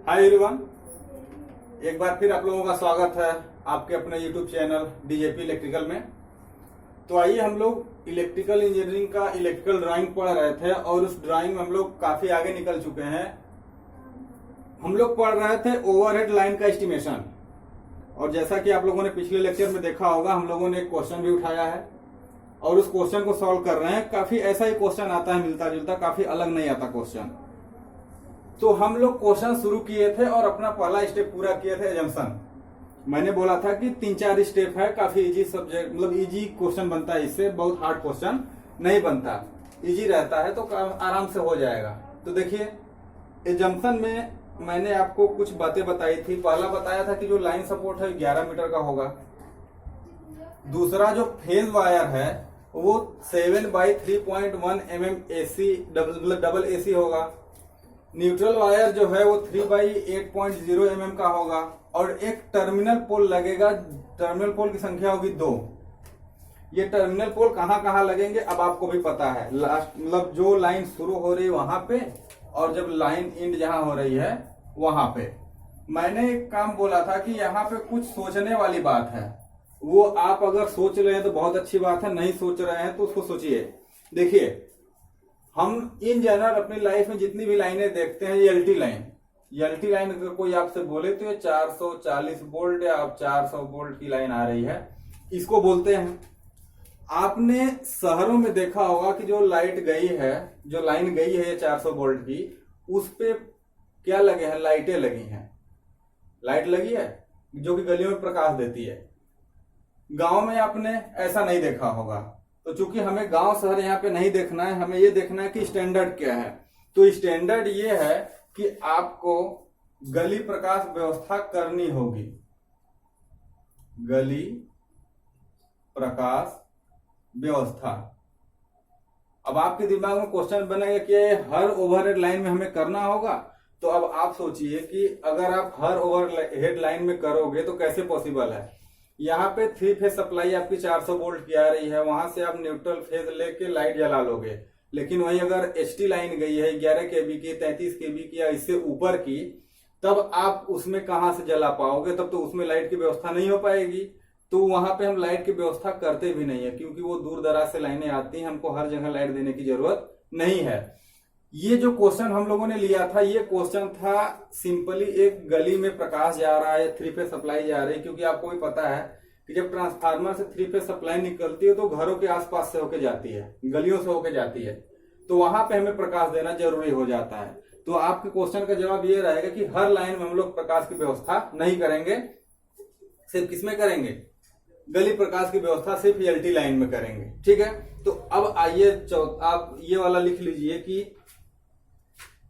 Hi everyone, एक बार फिर आप लोगों का स्वागत है आपके अपने YouTube चैनल डीजेपी इलेक्ट्रिकल में। तो आइए, हम लोग इलेक्ट्रिकल इंजीनियरिंग का इलेक्ट्रिकल ड्राइंग पढ़ रहे थे और उस ड्राइंग में हम लोग काफी आगे निकल चुके हैं। हम लोग पढ़ रहे थे ओवरहेड लाइन का एस्टिमेशन, और जैसा कि आप लोगों ने पिछले लेक्चर में देखा होगा, हम लोगों ने एक क्वेश्चन भी उठाया है और उस क्वेश्चन को सॉल्व कर रहे हैं। काफी ऐसा ही क्वेश्चन आता है, मिलता जुलता, काफी अलग नहीं आता क्वेश्चन। तो हम लोग क्वेश्चन शुरू किए थे और अपना पहला स्टेप पूरा किए थे, एजम्पशन। मैंने बोला था कि 3-4 स्टेप है, काफी इजी सब्जेक्ट, मतलब इजी क्वेश्चन बनता है इससे, बहुत हार्ड क्वेश्चन नहीं बनता, इजी रहता है तो आराम से हो जाएगा। तो देखिए, एजम्पशन में मैंने आपको कुछ बातें बताई थी। पहला बताया था कि जो लाइन सपोर्ट है 11 मीटर का होगा। दूसरा, जो फेज वायर है वो 7/3.1 mm AC डबल AC होगा। न्यूट्रल वायर जो है वो 3/8.0 mm का होगा और एक टर्मिनल पोल लगेगा। टर्मिनल पोल की संख्या होगी 2। ये टर्मिनल पोल कहाँ कहाँ लगेंगे अब आपको भी पता है। लास्ट, मतलब जो लाइन शुरू हो रही है वहां पे, और जब लाइन एंड जहां हो रही है वहां पे। मैंने एक काम बोला था कि यहाँ पे कुछ सोचने वाली बात है, वो आप अगर सोच रहे हैं तो बहुत अच्छी बात है, नहीं सोच रहे हैं तो उसको सोचिए। देखिए, हम इन जनरल अपनी लाइफ में जितनी भी लाइनें देखते हैं, ये एलटी लाइन अगर कोई आपसे बोले तो ये 440 वोल्ट या 400 वोल्ट की लाइन आ रही है, इसको बोलते हैं। आपने शहरों में देखा होगा कि जो लाइट गई है, जो लाइन गई है 400 वोल्ट की, उस पे क्या लगे हैं? लाइटें लगी हैं। लाइट लगी है जो कि गलियों में प्रकाश देती है। गांव में आपने ऐसा नहीं देखा होगा। तो चूंकि हमें गांव शहर यहाँ पे नहीं देखना है, हमें ये देखना है कि स्टैंडर्ड क्या है। तो स्टैंडर्ड ये है कि आपको गली प्रकाश व्यवस्था करनी होगी। गली प्रकाश व्यवस्था। अब आपके दिमाग में क्वेश्चन बनेगा कि ये हर ओवरहेड लाइन में हमें करना होगा। तो अब आप सोचिए कि अगर आप हर ओवरहेड लाइन में करोगे तो कैसे पॉसिबल है। यहाँ पे 3 फेज सप्लाई आपकी 400 वोल्ट की आ रही है, वहां से आप न्यूट्रल फेज लेके लाइट जला लोगे। लेकिन वहीं अगर एचटी लाइन गई है 11 kV की, 33 kV की या इससे ऊपर की, तब आप उसमें कहां से जला पाओगे? तब तो उसमें लाइट की व्यवस्था नहीं हो पाएगी। तो वहां पे हम लाइट की व्यवस्था करते भी नहीं है, क्योंकि वो दूर दराज से लाइनें आती हैं, हमको हर जगह लाइट देने की जरूरत नहीं है। ये जो क्वेश्चन हम लोगों ने लिया था, ये क्वेश्चन था सिंपली एक गली में प्रकाश जा रहा है, 3 फेज सप्लाई जा रही है। क्योंकि आपको भी पता है कि जब ट्रांसफार्मर से 3 फेज सप्लाई निकलती है तो घरों के आसपास से होके जाती है, गलियों से होके जाती है, तो वहां पे हमें प्रकाश देना जरूरी हो जाता है। तो आपके क्वेश्चन का जवाब ये रहेगा कि हर लाइन में हम लोग प्रकाश की व्यवस्था नहीं करेंगे। सिर्फ किसमें करेंगे? गली प्रकाश की व्यवस्था सिर्फ एलटी लाइन में करेंगे। ठीक है, तो अब आइए आप ये वाला लिख लीजिए कि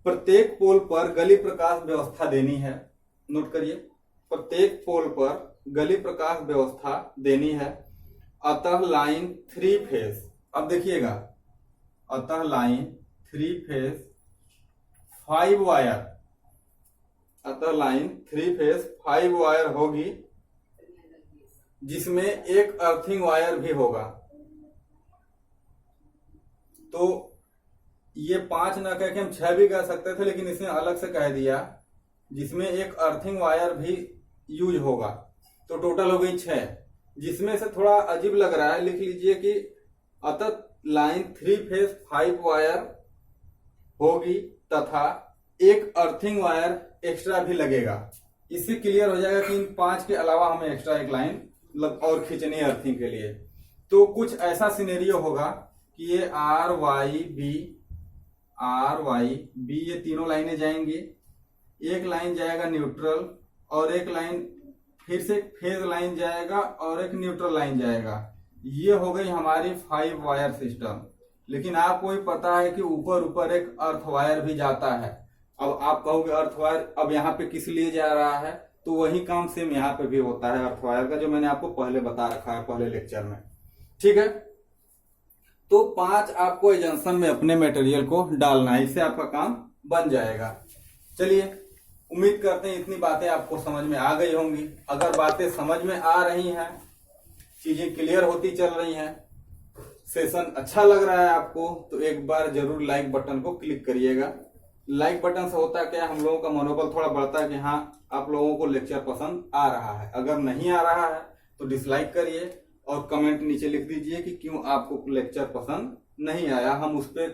प्रत्येक पोल पर गली प्रकाश व्यवस्था देनी है। नोट करिए, प्रत्येक पोल पर गली प्रकाश व्यवस्था देनी है। अतः लाइन 3 फेज, अब देखिएगा, अतः लाइन 3 फेज 5 वायर, अतः लाइन 3 फेज 5 वायर होगी, जिसमें एक अर्थिंग वायर भी होगा। तो ये 5 ना कह के हम 6 भी कह सकते थे, लेकिन इसने अलग से कह दिया, जिसमें एक अर्थिंग वायर भी यूज होगा। तो टोटल हो गई 6। जिसमें से थोड़ा अजीब लग रहा है, लिख लीजिए कि अतः लाइन 3 फेज 5 वायर होगी तथा एक अर्थिंग वायर एक्स्ट्रा भी लगेगा। इससे क्लियर हो जाएगा कि इन 5 के अलावा हमें एक्स्ट्रा एक लाइन और खींचनी है अर्थिंग के लिए। तो कुछ ऐसा सिनेरियो होगा कि ये आर वाई बी ये तीनों लाइनें जाएंगी। एक लाइन जाएगा न्यूट्रल और एक लाइन फिर से फेज लाइन जाएगा और एक न्यूट्रल लाइन जाएगा। ये हो गई हमारी 5 वायर सिस्टम। लेकिन आपको भी पता है कि ऊपर एक अर्थ वायर भी जाता है। अब आप कहोगे अर्थ वायर अब यहाँ पे किस लिए जा रहा है? तो वही काम सेम यहाँ पे भी होता है अर्थ वायर का, जो मैंने आपको पहले बता रखा है पहले लेक्चर में। ठीक है, तो 5 आपको जंक्शन में अपने मटेरियल को डालना है, इससे आपका काम बन जाएगा। चलिए, उम्मीद करते हैं इतनी बातें आपको समझ में आ गई होंगी। अगर बातें समझ में आ रही हैं, चीजें क्लियर होती चल रही हैं, सेशन अच्छा लग रहा है आपको, तो एक बार जरूर लाइक बटन को क्लिक करिएगा लाइक बटन से होता है क्या, हम लोगों का मनोबल थोड़ा बढ़ता है कि हाँ आप लोगों को लेक्चर पसंद आ रहा है। अगर नहीं आ रहा है तो डिसलाइक करिए और कमेंट नीचे लिख दीजिए कि क्यों आपको लेक्चर पसंद नहीं आया, हम उस पर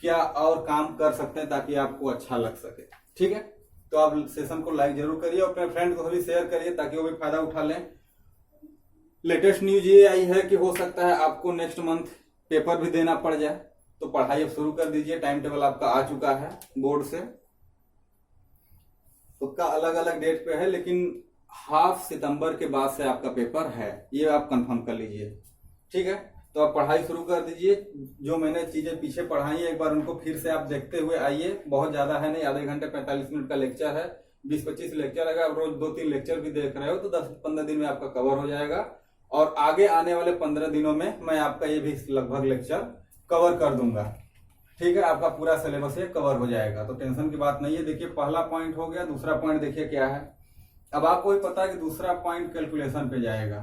क्या और काम कर सकते हैं ताकि आपको अच्छा लग सके। ठीक है, तो आप सेशन को लाइक जरूर करिए और अपने फ्रेंड को भी शेयर करिए ताकि वो भी फायदा उठा लें। लेटेस्ट न्यूज ये आई है कि हो सकता है आपको नेक्स्ट मंथ पेपर भी देना पड़ जाए, तो पढ़ाई अब शुरू कर दीजिए। टाइम टेबल आपका आ चुका है बोर्ड से, उसका अलग अलग डेट पे है, लेकिन हाफ सितंबर के बाद से आपका पेपर है, ये आप कंफर्म कर लीजिए। ठीक है, तो आप पढ़ाई शुरू कर दीजिए। जो मैंने चीजें पीछे पढ़ाई है एक बार उनको फिर से आप देखते हुए आइए। बहुत ज्यादा है नहीं, आधे घंटे 45 मिनट का लेक्चर है, 20-25 लेक्चर। अगर आप रोज 2-3 लेक्चर भी देख रहे हो तो 10-15 दिन में आपका कवर हो जाएगा। और आगे आने वाले 15 दिनों में मैं आपका ये भी लगभग लेक्चर कवर कर दूंगा। ठीक है, आपका पूरा सिलेबस ये कवर हो जाएगा, तो टेंशन की बात नहीं है। देखिए पहला पॉइंट हो गया, दूसरा पॉइंट देखिए क्या है। अब आपको भी पता है कि दूसरा पॉइंट कैलकुलेशन पे जाएगा।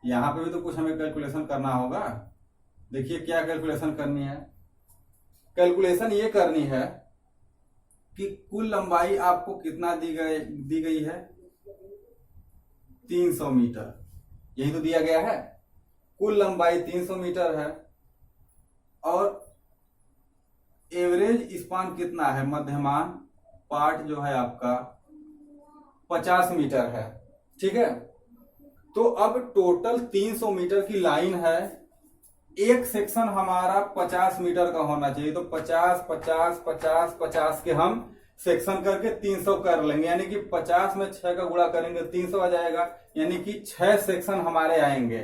यहां पे भी तो कुछ हमें कैलकुलेशन करना होगा। देखिए क्या कैलकुलेशन करनी है। कैलकुलेशन ये करनी है कि कुल लंबाई आपको कितना दी गई है, 300 मीटर। यही तो दिया गया है, कुल लंबाई 300 मीटर है और एवरेज स्पान कितना है, मध्यमान पार्ट जो है आपका 50 मीटर है। ठीक है, तो अब टोटल 300 मीटर की लाइन है, एक सेक्शन हमारा 50 मीटर का होना चाहिए। तो 50 50 50 50 के हम सेक्शन करके 300 कर लेंगे, यानी कि 50 में 6 का गुणा करेंगे 300 आ जाएगा, यानी कि 6 सेक्शन हमारे आएंगे।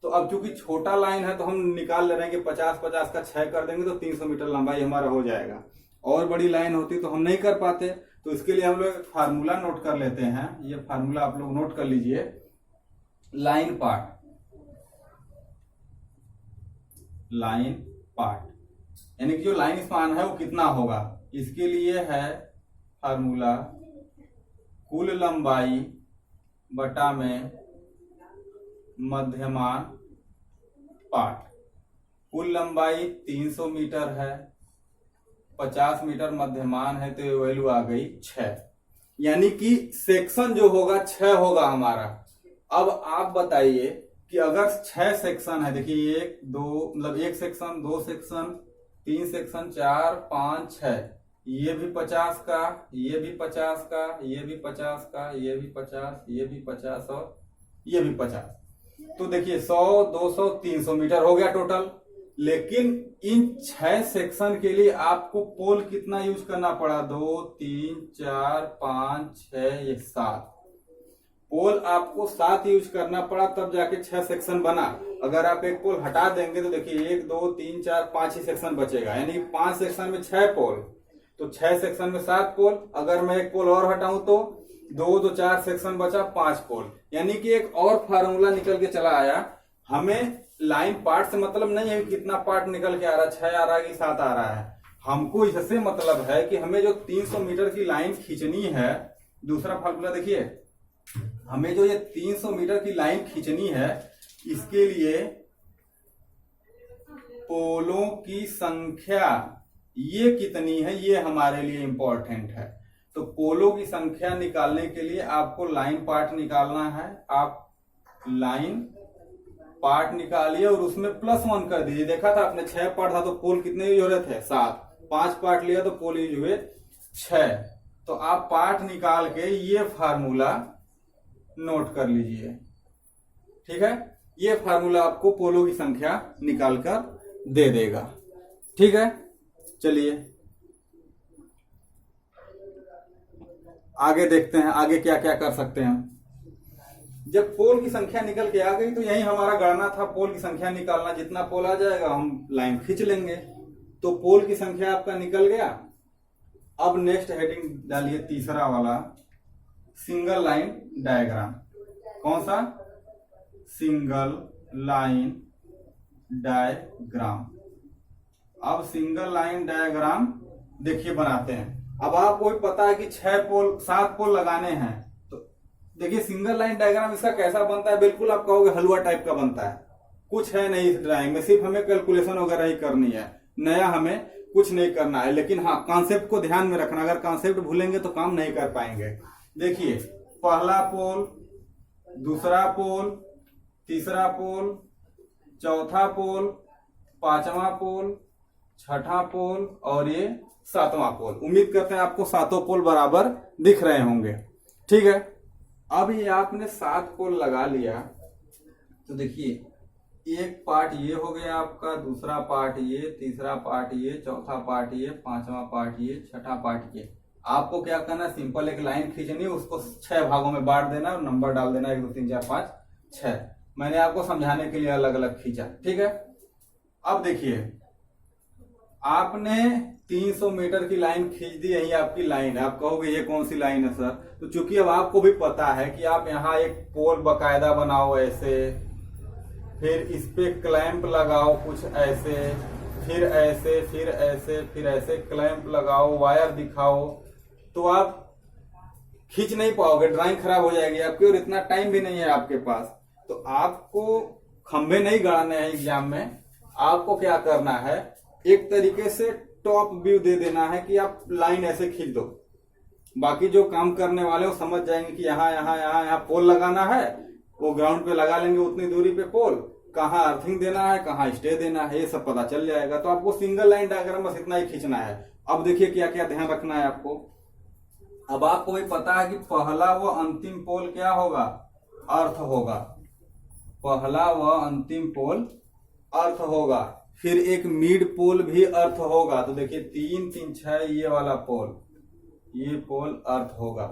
तो अब चूंकि छोटा लाइन है तो हम निकाल ले रहे हैं कि 50-50 का 6 कर देंगे तो 300 मीटर लंबाई हमारा हो जाएगा। और बड़ी लाइन होती तो हम नहीं कर पाते, तो इसके लिए हम लोग फार्मूला नोट कर लेते हैं। ये फार्मूला आप लोग नोट कर लीजिए। लाइन पार्ट यानी कि जो लाइन स्पान है वो कितना होगा, इसके लिए है फार्मूला कुल लंबाई बटा में मध्यमान पार्ट। कुल लंबाई 300 मीटर है, 50 मीटर मध्यमान है, तो ये वैल्यू आ गई 6, यानी कि सेक्शन जो होगा 6 होगा हमारा। अब आप बताइए कि अगर 6 सेक्शन है, देखिए 1 2 मतलब 1 सेक्शन, 2 सेक्शन, 3 सेक्शन, 4 5 6, ये भी 50 का, ये भी 50 का, ये भी 50 का, ये भी 50, ये भी 50 और ये भी 50। तो देखिए 100 200 300 मीटर हो गया टोटल। लेकिन इन 6 सेक्शन के लिए आपको पोल कितना यूज करना पड़ा, 2 3 4 5 6 ये 7 पोल आपको 7 यूज करना पड़ा, तब जाके 6 सेक्शन बना। अगर आप एक पोल हटा देंगे तो देखिए 1 2 3 4 5 ही सेक्शन बचेगा, यानी 5 सेक्शन में 6 पोल, तो 6 सेक्शन में 7 पोल। अगर मैं एक पोल और हटाऊं तो 2 तो 4 सेक्शन बचा, 5 पोल। यानी कि एक और फार्मूला निकल के चला आया। हमें लाइन पार्ट से मतलब नहीं है कि कितना पार्ट निकल के आ रहा है, 6 आ रहा है कि 7 आ रहा है। हमको इससे मतलब है कि हमें जो 300 मीटर की लाइन खींचनी है, दूसरा फार्मूला देखिए, हमें जो ये 300 मीटर की लाइन खींचनी है, इसके लिए पोलों की संख्या ये कितनी है, ये हमारे लिए इंपॉर्टेंट है। तो पोलों की संख्या निकालने के लिए आपको लाइन पार्ट निकालना है। आप लाइन पार्ट निकालिए और उसमें +1 कर दीजिए। देखा था आपने 6 पार्ट था तो पोल कितने यूज हो रहे थे, 7। 5 पार्ट लिया तो पोल यूज हुए 6। तो आप पार्ट निकाल के ये फार्मूला नोट कर लीजिए। ठीक है, ये फार्मूला आपको पोलों की संख्या निकालकर दे देगा। ठीक है, चलिए आगे देखते हैं, आगे क्या क्या कर सकते हैं। जब पोल की संख्या निकल के आ गई तो यही हमारा गणना था, पोल की संख्या निकालना। जितना पोल आ जाएगा हम लाइन खींच लेंगे। तो पोल की संख्या आपका निकल गया। अब नेक्स्ट हेडिंग डालिए, तीसरा वाला, सिंगल लाइन डायग्राम। कौन सा, सिंगल लाइन डायग्राम। अब सिंगल लाइन डायग्राम देखिए बनाते हैं। अब आपको भी पता है कि 6 पोल 7 पोल लगाने हैं। तो देखिए सिंगल लाइन डायग्राम इसका कैसा बनता है, बिल्कुल आप कहोगे हलवा टाइप का बनता है। कुछ है नहीं इस ड्राइंग में, सिर्फ हमें कैलकुलेशन वगैरह ही करनी है, नया हमें कुछ नहीं करना है। लेकिन हाँ, कॉन्सेप्ट को ध्यान में रखना, अगर कॉन्सेप्ट भूलेंगे तो काम नहीं कर पाएंगे। देखिए, पहला पोल, दूसरा पोल, तीसरा पोल, चौथा पोल, पांचवा पोल, छठा पोल और ये सातवां पोल। उम्मीद करते हैं आपको सातों पोल बराबर दिख रहे होंगे। ठीक है, अब ये आपने 7 पोल लगा लिया तो देखिए, एक पार्ट ये हो गया आपका, दूसरा पार्ट ये, तीसरा पार्ट ये, चौथा पार्ट ये, पांचवा पार्ट ये, छठा पार्ट ये। आपको क्या करना, सिंपल एक लाइन खींचनी है, उसको 6 भागों में बांट देना और नंबर डाल देना 1 2 3 4 5 6। मैंने आपको समझाने के लिए अलग अलग खींचा। ठीक है, अब देखिए, आपने 300 मीटर की लाइन खींच दी, यही आपकी लाइन है। आप कहोगे ये कौन सी लाइन है सर? तो चूंकि अब आपको भी पता है कि आप यहाँ एक पोल बकायदा बनाओ ऐसे, फिर इस पे क्लैंप लगाओ कुछ ऐसे, फिर ऐसे, फिर ऐसे, फिर ऐसे क्लैंप लगाओ, वायर दिखाओ, तो आप खींच नहीं पाओगे, ड्राइंग खराब हो जाएगी आपकी, और इतना टाइम भी नहीं है आपके पास। तो आपको खंभे नहीं गाड़ने हैं एग्जाम में। आपको क्या करना है, एक तरीके से टॉप व्यू दे देना है कि आप लाइन ऐसे खींच दो। बाकी जो काम करने वाले वो समझ जाएंगे कि यहाँ यहाँ यहाँ यहाँ पोल लगाना है, वो ग्राउंड पे लगा लेंगे उतनी दूरी पे पोल, कहाँ अर्थिंग देना है, कहाँ स्टे देना है, ये सब पता चल जाएगा। तो आपको सिंगल लाइन डायग्राम बस इतना ही खींचना है। अब देखिए क्या क्या ध्यान रखना है आपको। अब आपको भी पता है कि पहला व अंतिम पोल क्या होगा, अर्थ होगा। पहला व अंतिम पोल अर्थ होगा, फिर एक मिड पोल भी अर्थ होगा। तो देखिए 3 3 6 ये वाला पोल, ये पोल अर्थ होगा।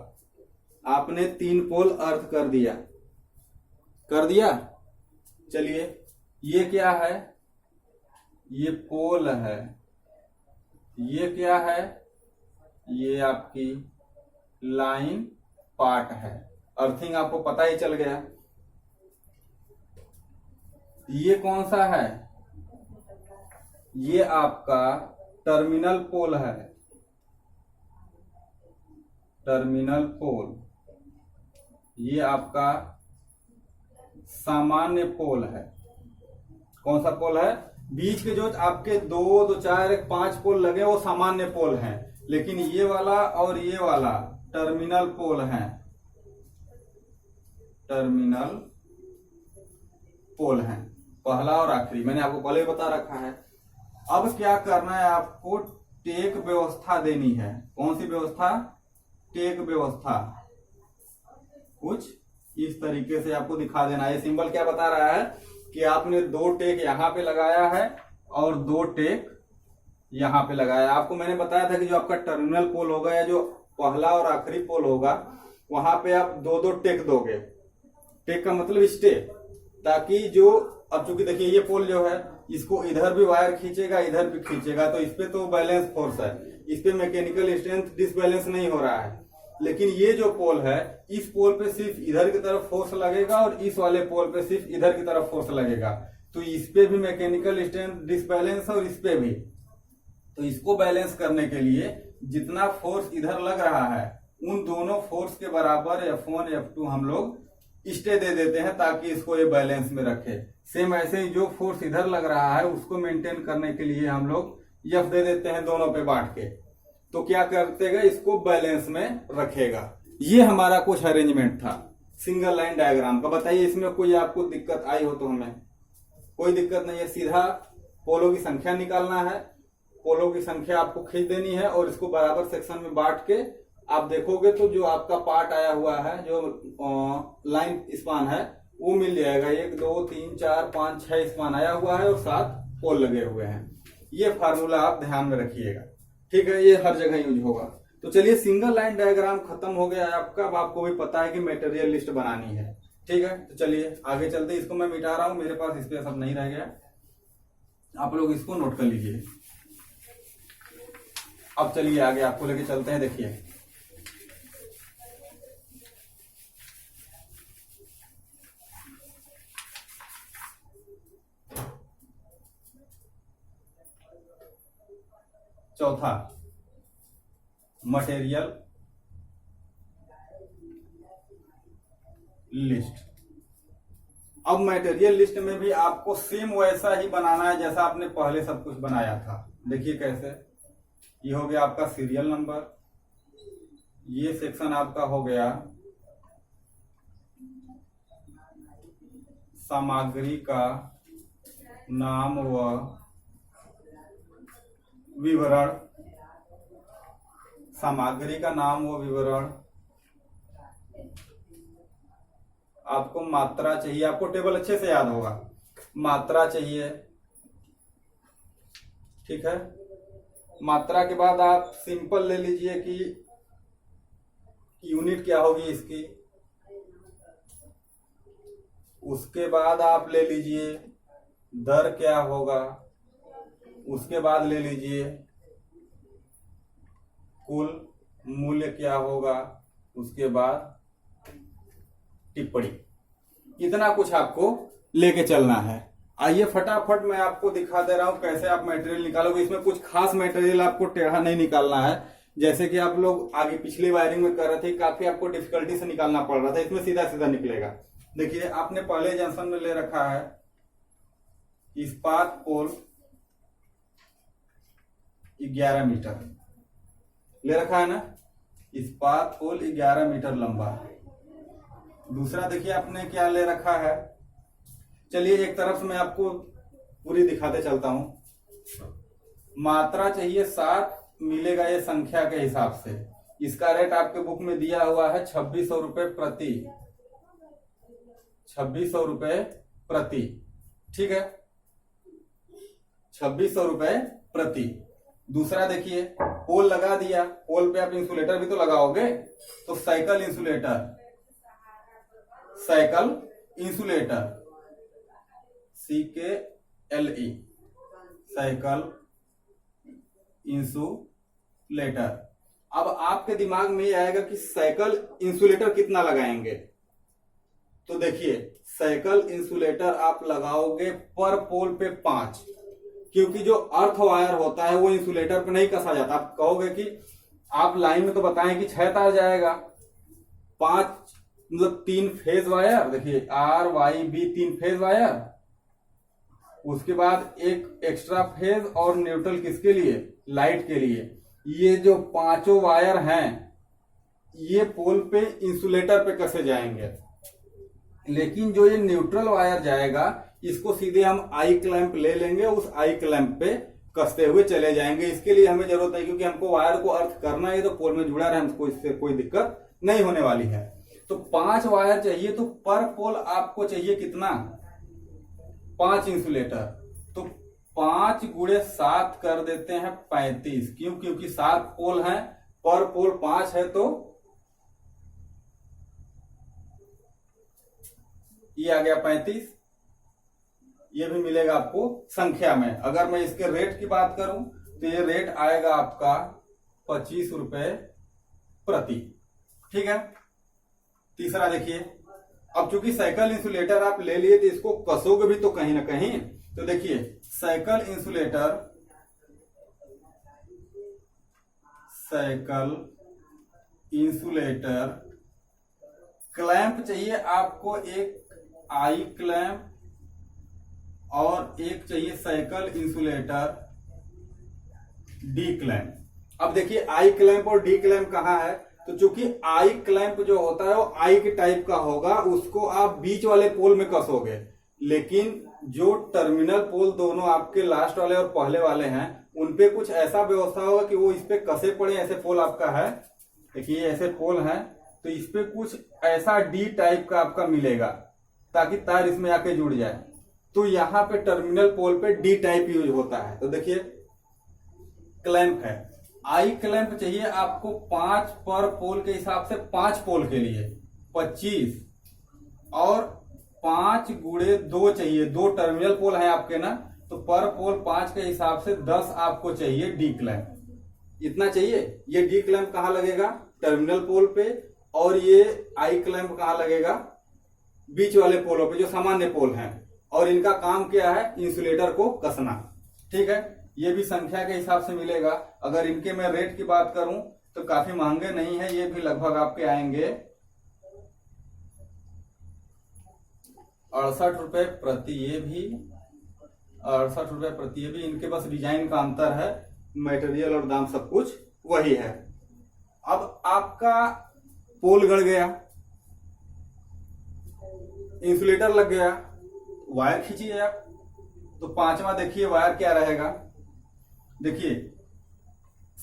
आपने 3 पोल अर्थ कर दिया, कर दिया। चलिए, ये क्या है, ये पोल है, ये क्या है, ये आपकी लाइन पार्ट है। अर्थिंग आपको पता ही चल गया। ये कौन सा है, ये आपका टर्मिनल पोल है, टर्मिनल पोल। ये आपका सामान्य पोल है। कौन सा पोल है, बीच के जो आपके 2 2 4 1 5 पोल लगे वो सामान्य पोल हैं, लेकिन ये वाला और ये वाला टर्मिनल पोल है, टर्मिनल पोल है, पहला और आखिरी। मैंने आपको पहले ही बता रखा है। अब क्या करना है, आपको टेक व्यवस्था देनी है। कौन सी व्यवस्था, टेक व्यवस्था। कुछ इस तरीके से आपको दिखा देना है। ये सिंबल क्या बता रहा है कि आपने 2 टेक यहाँ पे लगाया है और 2 टेक यहाँ पे लगाया। आपको मैंने बताया था कि जो आपका टर्मिनल पोल होगा या जो पहला और आखिरी पोल होगा, वहां पे आप 2 टेक दोगे। टेक का मतलब स्टे, ताकि जो अब चूंकि देखिए ये पोल जो है, इसको इधर भी वायर खींचेगा, इधर भी खींचेगा, तो इस पे तो बैलेंस फोर्स है, इस पे मैकेनिकल स्ट्रेंथ डिसबैलेंस नहीं हो रहा है। लेकिन ये जो पोल है, इस पोल पे सिर्फ इधर की तरफ फोर्स लगेगा और इस वाले पोल पे सिर्फ इधर की तरफ फोर्स लगेगा। तो इस पे भी मैकेनिकल स्ट्रेंथ डिसबैलेंस और इस पे भी। तो इसको बैलेंस करने के लिए जितना फोर्स इधर लग रहा है, उन दोनों फोर्स के बराबर F1 F2 हम लोग स्टे दे देते हैं, ताकि इसको ये बैलेंस में रखे। सेम ऐसे ही जो फोर्स इधर लग रहा है, उसको मेंटेन करने के लिए हम लोग F दे देते हैं दोनों पे बांट के। तो क्या करतेगा, इसको बैलेंस में रखेगा। ये हमारा कुछ अरेंजमेंट था सिंगल लाइन डायग्राम का। बताइए इसमें कोई आपको दिक्कत आई हो तो? हमें कोई दिक्कत नहीं है। सीधा पोलों की संख्या निकालना है, पोलों की संख्या आपको खींच देनी है और इसको बराबर सेक्शन में बांट के आप देखोगे तो जो आपका पार्ट आया हुआ है, जो लाइन स्पान है, वो मिल जाएगा। 1 2 3 4 5 6 स्पान आया हुआ है और 7 पोल लगे हुए हैं। ये फार्मूला आप ध्यान में रखिएगा, ठीक है? ये हर जगह यूज होगा। तो चलिए, सिंगल लाइन डायग्राम खत्म हो गया है आपका। अब आपको भी पता है कि मटेरियल लिस्ट बनानी है, ठीक है? तो चलिए आगे चलते। इसको मैं मिटा रहा हूं, मेरे पास इस पे सब नहीं रह गया। आप लोग इसको नोट कर लीजिए। अब चलिए आगे आपको लेके चलते हैं। देखिए, चौथा, मटेरियल लिस्ट। अब मटेरियल लिस्ट में भी आपको सेम वैसा ही बनाना है जैसा आपने पहले सब कुछ बनाया था। देखिए कैसे, ये हो गया आपका सीरियल नंबर। ये सेक्शन आपका हो गया सामग्री का नाम व विवरण। सामग्री का नाम व विवरण। आपको मात्रा चाहिए, आपको टेबल अच्छे से याद होगा। मात्रा चाहिए, ठीक है। मात्रा के बाद आप सिंपल ले लीजिए कि यूनिट क्या होगी इसकी। उसके बाद आप ले लीजिए दर क्या होगा। उसके बाद ले लीजिए कुल मूल्य क्या होगा। उसके बाद टिप्पणी। इतना कुछ आपको लेके चलना है। आइए फटाफट मैं आपको दिखा दे रहा हूं कैसे आप मटेरियल निकालोगे। इसमें कुछ खास मटेरियल आपको टेढ़ा नहीं निकालना है, जैसे कि आप लोग आगे पिछली वायरिंग में कर रहे थे, काफी आपको डिफिकल्टी से निकालना पड़ रहा था। इसमें सीधा सीधा निकलेगा। देखिए आपने पहले जंक्शन में ले रखा है इस्पात पोल 11 मीटर ले रखा है ना। इस्पात पोल 11 मीटर लंबा। दूसरा देखिए आपने क्या ले रखा है। चलिए एक तरफ से मैं आपको पूरी दिखाते चलता हूं। मात्रा चाहिए 7 मिलेगा ये संख्या के हिसाब से। इसका रेट आपके बुक में दिया हुआ है 2600 रुपए प्रति। 2600 रुपए प्रति, ठीक है, 2600 रुपए प्रति। दूसरा देखिए पोल लगा दिया। पोल पे आप इंसुलेटर भी तो लगाओगे, तो cycle insulator. Cycle insulator CKLE cycle insulator. अब आपके दिमाग में ये आएगा कि साइकिल इंसुलेटर कितना लगाएंगे। तो देखिए साइकिल इंसुलेटर आप लगाओगे पर पोल पे 5, क्योंकि जो अर्थ वायर होता है वो इंसुलेटर पे नहीं कसा जाता। आप कहोगे कि आप लाइन में तो बताएं कि 6 तार जाएगा, 5 मतलब 3 फेज वायर। देखिए RYB 3 फेज वायर। उसके बाद एक एक्स्ट्रा फेज और न्यूट्रल किसके लिए, लाइट के लिए। ये जो 5 वायर हैं ये पोल पे इंसुलेटर पे कसे जाएंगे। लेकिन जो ये न्यूट्रल वायर जाएगा इसको सीधे हम आई क्लैंप ले लेंगे, उस आई क्लैंप पे कसते हुए चले जाएंगे। इसके लिए हमें जरूरत है क्योंकि हमको वायर को अर्थ करना है, तो पोल में जुड़ा रहे, हमको इससे कोई दिक्कत नहीं होने वाली है। तो 5 वायर चाहिए, तो पर पोल आपको चाहिए कितना, 5 इंसुलेटर। तो 5 गुणे 7 कर देते हैं 35। क्यों, क्योंकि 7 पोल हैं, पर पोल 5 है, तो ये आ गया 35। ये भी मिलेगा आपको संख्या में। अगर मैं इसके रेट की बात करूं तो ये रेट आएगा आपका 25 रुपए प्रति, ठीक है। तीसरा देखिए, अब चूंकि साइकिल इंसुलेटर आप ले लिए तो इसको कसोगे भी तो कहीं ना कहीं। तो देखिए cycle insulator, cycle insulator clamp चाहिए आपको, एक आई क्लैंप और एक चाहिए साइकिल इंसुलेटर डी क्लैंप। अब देखिए आई क्लैंप और डी क्लैंप कहाँ है, तो चूंकि आई क्लैंप जो होता है वो आई के टाइप का होगा, उसको आप बीच वाले पोल में कसोगे। लेकिन जो टर्मिनल पोल दोनों आपके लास्ट वाले और पहले वाले हैं उनपे कुछ ऐसा व्यवस्था होगा कि वो इस पे कसे पड़े। ऐसे पोल आपका है, देखिए ऐसे पोल हैं, तो इस पे कुछ ऐसा डी टाइप का आपका मिलेगा ताकि तार इसमें आके जुड़ जाए। तो यहाँ पे टर्मिनल पोल पे डी टाइप यूज होता है। तो देखिए क्लैंप है, आई क्लैंप चाहिए आपको 5 पर पोल के हिसाब से, 5 पोल के लिए 25 और 5 गुणे 2 चाहिए। 2 टर्मिनल पोल है आपके ना, तो पर पोल 5 के हिसाब से 10 आपको चाहिए डी क्लैंप। इतना चाहिए। ये डी क्लैंप कहाँ लगेगा, टर्मिनल पोल पे, और ये आई क्लैंप कहाँ लगेगा, बीच वाले पोलों पे जो सामान्य पोल हैं। और इनका काम क्या है, इंसुलेटर को कसना, ठीक है। ये भी संख्या के हिसाब से मिलेगा। अगर इनके मैं रेट की बात करूं तो काफी महंगे नहीं है, ये भी लगभग आपके आएंगे 68 रुपए प्रति। ये भी 68 रुपए प्रति। ये भी इनके बस डिजाइन का अंतर है, मटेरियल और दाम सब कुछ वही है। अब आपका पोल गड़ गया, इंसुलेटर लग गया, वायर खींचिए आप। तो पांचवा देखिए वायर क्या रहेगा, देखिए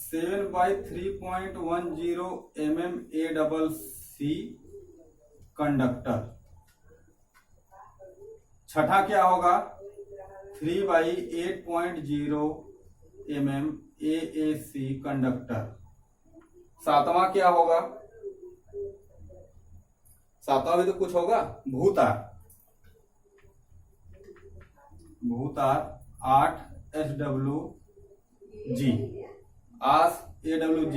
7/3.10 mm ACC कंडक्टर। छठा क्या होगा, 3/8.0 mm AAC कंडक्टर। सातवां क्या होगा, सातवां भी तो कुछ होगा, भूतार। भूतार 8 SWG, आस AWG,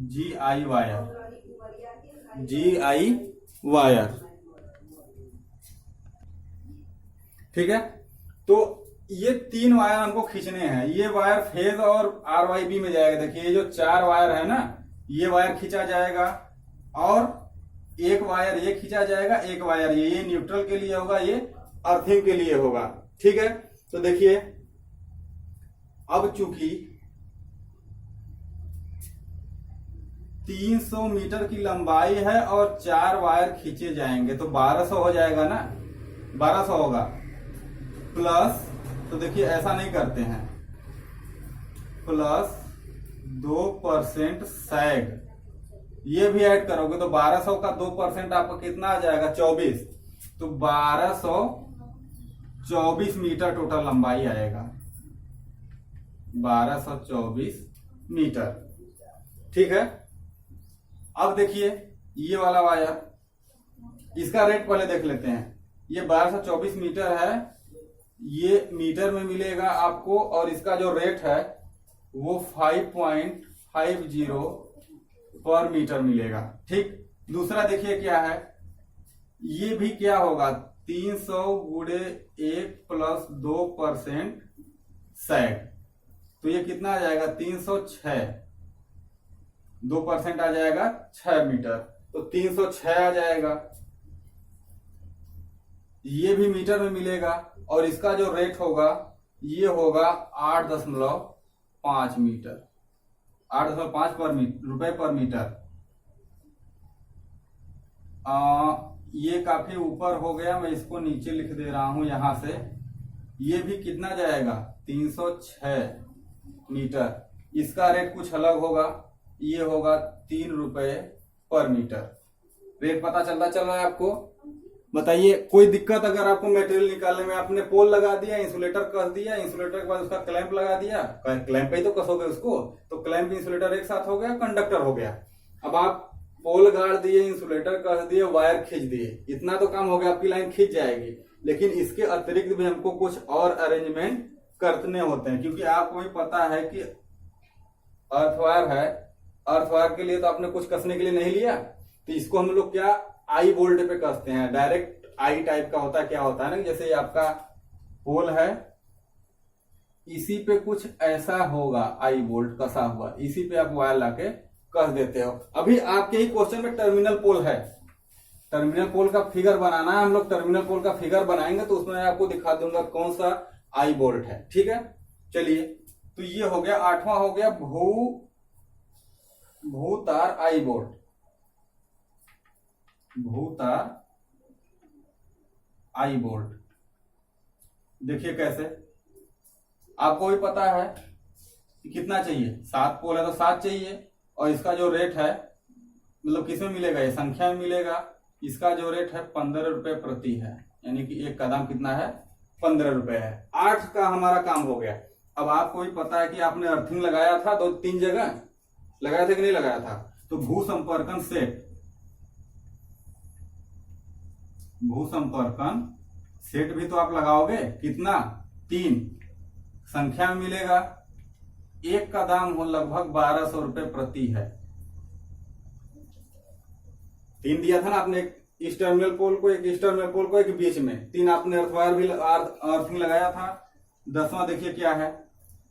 GI wire, GI wire. ठीक है, तो ये 3 वायर हमको खींचने हैं। ये वायर फेज और RYB में जाएगा। देखिए ये जो 4 वायर है ना, ये वायर खींचा जाएगा और एक वायर ये खींचा जाएगा, एक वायर ये न्यूट्रल के लिए होगा, ये अर्थिंग के लिए होगा। ठीक है, तो देखिए अब चूंकि 300 मीटर की लंबाई है और 4 वायर खींचे जाएंगे तो 1200 हो जाएगा ना, 1200 होगा प्लस, तो देखिए ऐसा नहीं करते हैं, प्लस 2% सैग, ये भी ऐड करोगे तो 1200 का 2% आपका कितना आ जाएगा, 24। तो 1224 मीटर टोटल लंबाई आएगा, 1224 मीटर। ठीक है, अब देखिए ये वाला वायर, इसका रेट पहले देख लेते हैं। ये 1224 मीटर है, ये मीटर में मिलेगा आपको, और इसका जो रेट है वो 5.50 पर मीटर मिलेगा। ठीक, दूसरा देखिए क्या है, ये भी क्या होगा, 300 गुणे 1 प्लस 2% सैग, तो ये कितना आ जाएगा, 306, 2% आ जाएगा 6 मीटर, तो 306 आ जाएगा। ये भी मीटर में मिलेगा और इसका जो रेट होगा ये होगा 8.5 मीटर, 8.5 रुपए पर मीटर। ये काफी ऊपर हो गया, मैं इसको नीचे लिख दे रहा हूं यहां से। ये भी कितना जाएगा, 306 मीटर। इसका रेट कुछ अलग होगा, ये होगा 3 रुपए पर मीटर। रेट पता चल रहा है आपको? बताइए कोई दिक्कत अगर आपको मटेरियल निकालने में। आपने पोल लगा दिया, इंसुलेटर कस दिया, इंसुलेटर के बाद उसका क्लैंप लगा दिया, क्लैंप पे ही तो कसोगे उसको, तो क्लैंप इंसुलेटर एक साथ हो गया, कंडक्टर हो गया। अब आप पोल गाड़ दिए, इंसुलेटर कस दिए, वायर खींच दिए, इतना तो काम हो गया, आपकी लाइन खींच जाएगी। लेकिन इसके अतिरिक्त भी हमको कुछ और अरेंजमेंट करने होते हैं, क्योंकि आपको भी पता है कि अर्थवायर है, अर्थवायर के लिए तो आपने कुछ कसने के लिए नहीं लिया, तो इसको हम लोग क्या आई बोल्ट पे कसते हैं। डायरेक्ट आई टाइप का होता है, क्या होता है ना, जैसे ये आपका पोल है, इसी पे कुछ ऐसा होगा आई बोल्ट कसा हुआ, इसी पे आप वायर लाके कस देते हो। अभी आपके ही क्वेश्चन में टर्मिनल पोल है, टर्मिनल पोल का फिगर बनाना है, हम लोग टर्मिनल पोल का फिगर बनाएंगे तो उसमें आपको दिखा दूंगा कौन सा आई बोल्ट है। ठीक है, चलिए, तो ये हो गया, 8वां हो गया भूतार आई बोल्ट, भूतार आई बोल्ट। देखिए कैसे, आपको भी पता है कि कितना चाहिए, 7 पोल है तो 7 चाहिए, और इसका जो रेट है मतलब किसमें मिलेगा, ये संख्या में मिलेगा। इसका जो रेट है 15 रुपए प्रति है, यानी कि एक का दाम कितना है, 15 रुपए है। 8 का हमारा काम हो गया। अब आपको भी पता है कि आपने अर्थिंग लगाया था 2-3 जगह, लगाया था कि नहीं लगाया था, तो भूसंपर्कन सेट, भूसंपर्कन सेट भी तो आप लगाओगे, कितना, 3 संख्या में मिलेगा। एक का दाम हो लगभग 1200 रुपए प्रति है। 3 दिया था ना आपने, एक इस टर्मिनल पोल को, एक इस टर्मिनल पोल को, एक बीच में 3 आपने अर्थवायर भी अर्थिंग लगाया था। 10वां देखिए क्या है,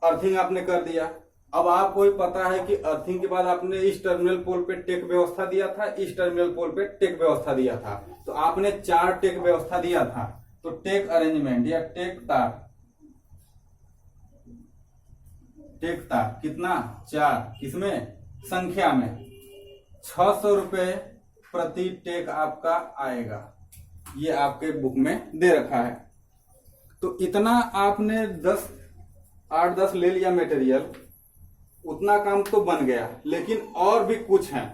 अर्थिंग आपने कर दिया। अब आपको भी पता है कि अर्थिंग के बाद आपने इस टर्मिनल पोल पे टेक व्यवस्था दिया था, इस टर्मिनल पोल पे टेक व्यवस्था दिया था, तो आपने 4 टेक व्यवस्था दिया था। तो टेक अरेंजमेंट या टेक तार, टेक तार, कितना 4, किसमें संख्या में 600 रुपये प्रति टेक आपका आएगा। ये आपके बुक में दे रखा है। तो इतना आपने 8-10 ले लिया मटेरियल, उतना काम तो बन गया, लेकिन और भी कुछ है।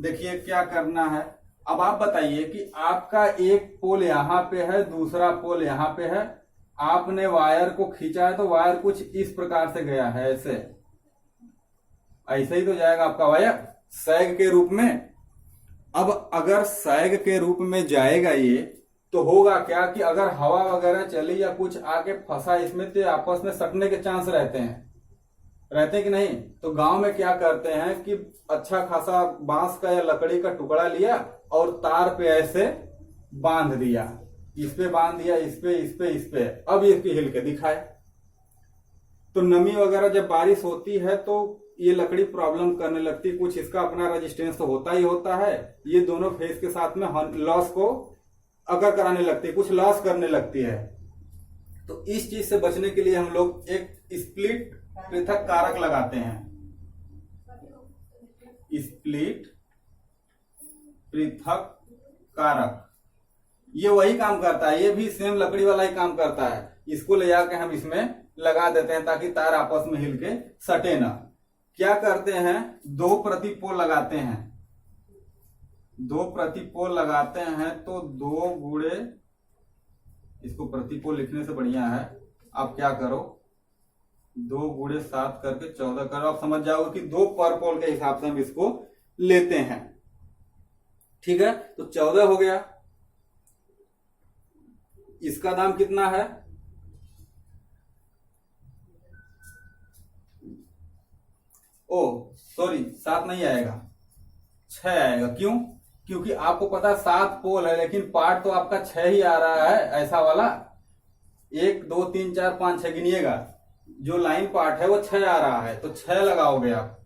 देखिए क्या करना है। अब आप बताइए कि आपका एक पोल यहां पे है, दूसरा पोल यहां पे है, आपने वायर को खींचा है तो वायर कुछ इस प्रकार से गया है, ऐसे ही तो जाएगा आपका वायर सैग के रूप में। अब अगर सैग के रूप में जाएगा ये, तो होगा क्या कि अगर हवा वगैरह चली या कुछ आके फंसा इसमें, तो आपस में सटने के चांस रहते हैं कि नहीं। तो गांव में क्या करते हैं कि अच्छा खासा बांस का या लकड़ी का टुकड़ा लिया और तार पे ऐसे बांध दिया, इस पे बांध दिया, इस पे, अब इसकी हिल के दिखाए। तो नमी वगैरह जब बारिश होती है तो ये लकड़ी प्रॉब्लम करने लगती है, कुछ इसका अपना रेजिस्टेंस तो होता ही होता है। ये दोनों फेस के साथ में लॉस को अगर कराने लगती है, कुछ लॉस करने लगती है। तो इस चीज से बचने के लिए हम लोग एक स्प्लिट पृथक कारक लगाते हैं। स्प्लिट पृथक कारक ये वही काम करता है, ये भी सेम लकड़ी वाला ही काम करता है। इसको ले जाके हम इसमें लगा देते हैं ताकि तार आपस में हिल के सटे ना। क्या करते हैं, 2 प्रति पोल लगाते हैं। 2 प्रति पोल लगाते हैं तो 2 गुणे, इसको प्रति पोल लिखने से बढ़िया है, आप क्या करो 2 गुणे 7 करके 14 करो। आप समझ जाओगे कि 2 पर पोल के हिसाब से हम इसको लेते हैं। ठीक है, तो 14 हो गया। इसका दाम कितना है, ओ सॉरी 7 नहीं आएगा, 6 आएगा। क्यों? क्योंकि आपको पता है 7 पोल है, लेकिन पार्ट तो आपका 6 ही आ रहा है, ऐसा वाला 1 2 3 4 5 6 गिनिएगा। जो लाइन पार्ट है वो 6 आ रहा है, तो 6 लगाओगे आप,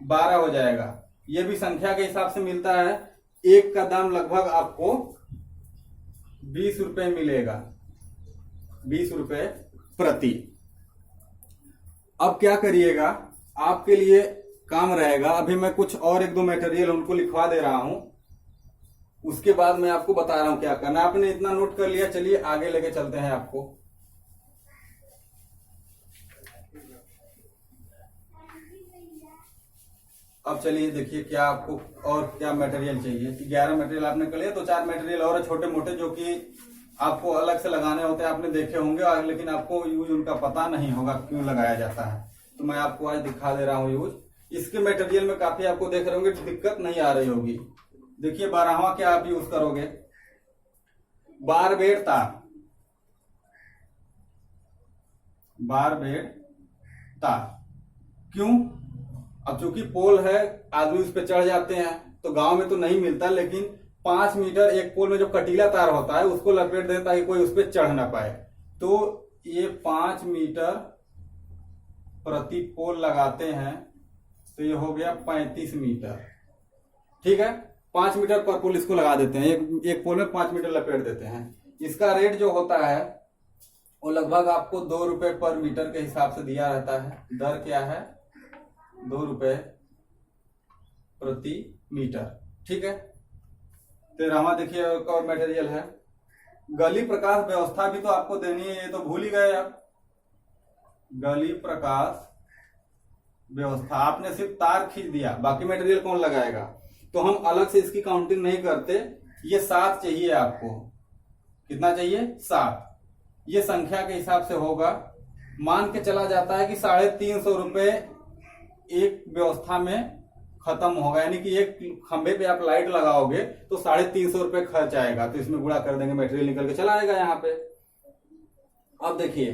12 हो जाएगा। ये भी संख्या के हिसाब से मिलता है। एक का दाम लगभग आपको 20 रुपए मिलेगा, 20 रुपए प्रति। अब क्या करिएगा, आपके लिए काम रहेगा। अभी मैं कुछ और 1-2 मटेरियल उनको लिखवा दे रहा हूं, उसके बाद मैं आपको बता रहा हूं क्या करना। आपने इतना नोट कर लिया, चलिए आगे लेके चलते हैं आपको। अब चलिए देखिए क्या आपको और क्या मटेरियल चाहिए। 11 मटेरियल आपने कर लिया, तो 4 मटेरियल और छोटे मोटे जो कि आपको अलग से लगाने होते हैं, आपने देखे होंगे, लेकिन आपको यूज उनका पता नहीं होगा क्यों लगाया जाता है। तो मैं आपको आज दिखा दे रहा हूं यूज। इसके मटेरियल में काफी आपको देख रहे होंगे दिक्कत नहीं आ रही होगी। देखिए 12वां क्या आप यूज करोगे, बार बेड तार, बार बेड तार। क्यों? अब चूंकि पोल है, आदमी उस पर चढ़ जाते हैं, तो गांव में तो नहीं मिलता, लेकिन 5 मीटर एक पोल में जो कटीला तार होता है उसको लपेट देता है कि कोई उस पर चढ़ ना पाए। तो ये 5 मीटर प्रति पोल लगाते हैं, तो ये हो गया 35 मीटर। ठीक है, 5 मीटर पर पोल इसको लगा देते हैं, एक पोल में 5 मीटर लपेट देते हैं। इसका रेट जो होता है वो लगभग आपको 2 रुपए पर मीटर के हिसाब से दिया रहता है। दर क्या है, 2 रुपए प्रति मीटर। ठीक है, 13वां देखिए एक और मटेरियल है, गली प्रकाश व्यवस्था भी तो आपको देनी है, ये तो भूल ही गए आप। गली प्रकाश व्यवस्था आपने सिर्फ तार खींच दिया, बाकी मटेरियल कौन लगाएगा। तो हम अलग से इसकी काउंटिंग नहीं करते। ये 7 चाहिए आपको, कितना चाहिए, 7। ये संख्या के हिसाब से होगा। मान के चला जाता है कि 350 रुपए एक व्यवस्था में खत्म होगा, यानी कि एक खंबे पे आप लाइट लगाओगे तो 350 रुपए खर्च आएगा। तो इसमें गुणा कर देंगे, मटेरियल निकल के चला आएगा यहाँ पे। अब देखिए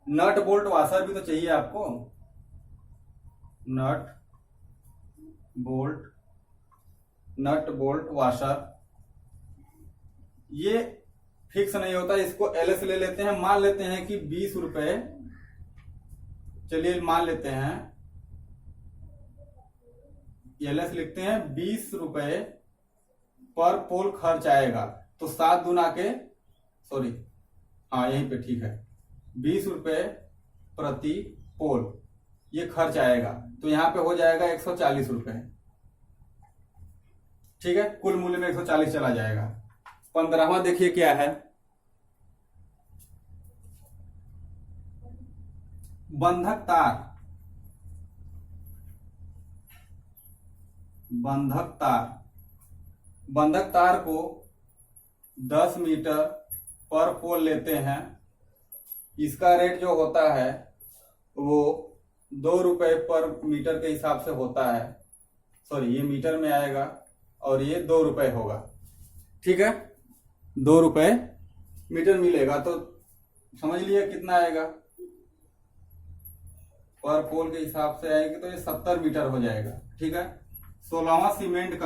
नट बोल्ट वाशर भी तो चाहिए आपको, नट बोल्ट वाशर। ये फिक्स नहीं होता, इसको एलएस ले लेते हैं। मान लेते हैं कि 20 रुपए, चलिए मान लेते हैं एलएस लिखते हैं, 20 रुपए पर पोल खर्च आएगा। तो 7 दूना के, सॉरी हाँ यहीं पे ठीक है, 20 रुपए प्रति पोल ये खर्च आएगा। तो यहाँ पे हो जाएगा 140 रुपए। ठीक है, कुल मूल्य में 140 चला जाएगा। 15वां देखिए क्या है, बंधक तार। बंधक तार को 10 मीटर पर पोल लेते हैं। इसका रेट जो होता है वो 2 रुपए पर मीटर के हिसाब से होता है। सॉरी, ये मीटर में आएगा और ये 2 रुपए होगा। ठीक है, 2 रुपए मीटर मिलेगा। तो समझ लिया कितना आएगा, पर पोल के हिसाब से आएगी तो ये 70 मीटर हो जाएगा। ठीक है, 16वां सीमेंट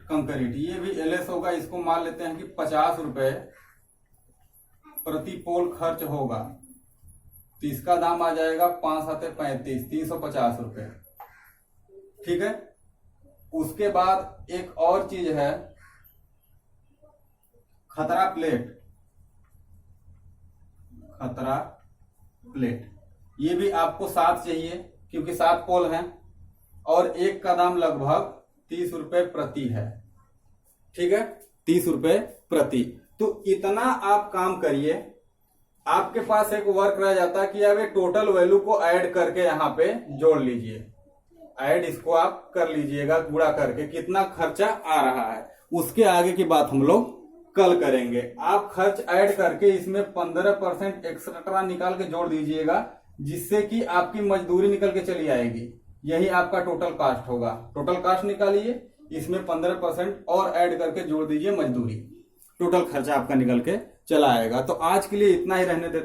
कंक्रीट, ये भी एलएस होगा। इसको मान लेते हैं कि 50 रुपए प्रति पोल खर्च होगा। तो इसका दाम आ जाएगा 5 7 35, 350 रुपए। ठीक है, उसके बाद एक और चीज है खतरा प्लेट। ये भी आपको 7 चाहिए क्योंकि 7 पोल हैं और एक का दाम लगभग 30 रुपए प्रति है। ठीक है, 30 रुपए प्रति। तो इतना आप काम करिए। आपके पास एक वर्क रह जाता है कि आप ये टोटल वैल्यू को ऐड करके यहाँ पे जोड़ लीजिए। ऐड इसको आप कर लीजिएगा गुणा करके कितना खर्चा आ रहा है। उसके आगे की बात हम लोग कल करेंगे। आप खर्च ऐड करके इसमें 15% एक्स्ट्रा निकाल के जोड़ दीजिएगा, जिससे कि आपकी मजदूरी निकल के चली आएगी। यही आपका टोटल कास्ट होगा। टोटल कास्ट निकालिए, इसमें 15% और ऐड करके जोड़ दीजिए मजदूरी। टोटल खर्चा आपका निकल के चला आएगा। तो आज के लिए इतना ही रहने देते।